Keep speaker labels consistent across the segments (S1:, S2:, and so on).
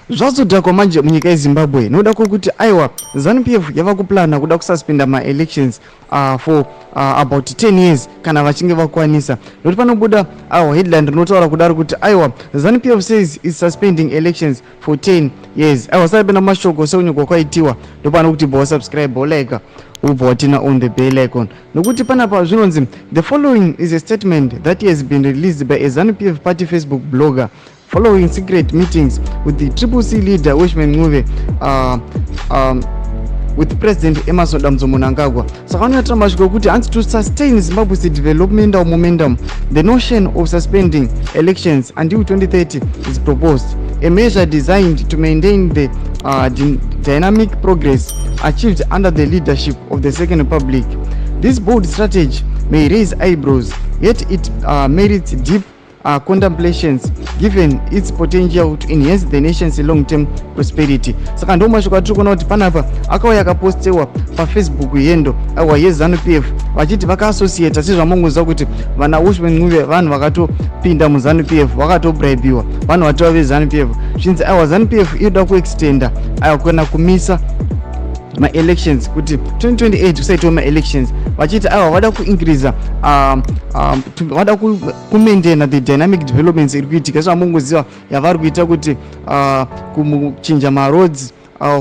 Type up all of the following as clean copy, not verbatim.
S1: zvazodhakwa manje munyika yeZimbabwe noda kuti aiwa ZANU-PF yava kuplana kuda kususpenda ma-elections for about 10 years kana vachinge vakwanisa. Noti panobuda headline rinotaura kudaro kuti aiwa ZANU-PF says is suspending elections for 10 years. Aiwa sari pena mashoko seunyugwa kwaitiwa ndopano kuti bva wasubscribe olaika ubva watina on the bell icon. Nokuti panapa zvinonzi the following is a statement that has been released by a ZANU-PF party Facebook blogger following secret meetings with the CCC leader Wishman Ncube with President Emerson Mnangagwa. Saka anoita mashoko kuti and to sustain Zimbabwe's developmental momentum, the notion of suspending elections until 2030 is proposed, a measure designed to maintain the dynamic progress achieved under the leadership of the Second Republic. This bold strategy may raise eyebrows, yet it merits deep contemplations given its potential to enhance the nation's long-term prosperity. Saka ndo mashoko atiri kuona kuti panapa akauya akapostewa paFacebook yendo awa yeZANU-PF vachiti vakaassociata sezvamongoziva kuti vana Wishman Ncube vanhu vakatopinda muZANU-PF vakatobraibiwa vanhu vatova veZANU-PF zvinzi aiwa ZANU-PF inoda kuextenda aiwa kana kumisa ma-elections kuti 2028 kusaitwa ma-elections vachiti aiwa vada kuincreasa vada kumaintaina the dynamic developments iri kuitika sezvamongoziva yavari kuita kuti kuchinja maroads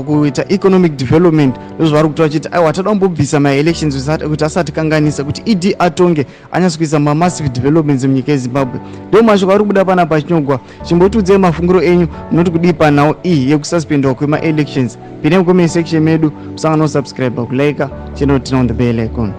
S1: kuita economic development ndozvavari kuti vachiti aiwa tada kumbobvisa ma-elections kuti asati kanganisa kuti idi atonge anyatsokuisa ma-massive developments munyika yeZimbabwe. Ndo mashoko ari kubuda panapa chinyogwa chimbotiudzei mafungiro enyu munoti kudii panhau iyi yekususpendwa kwema-elections. Pinai mucomment section medu musangano subscribe kulike channel tina on the bell icon.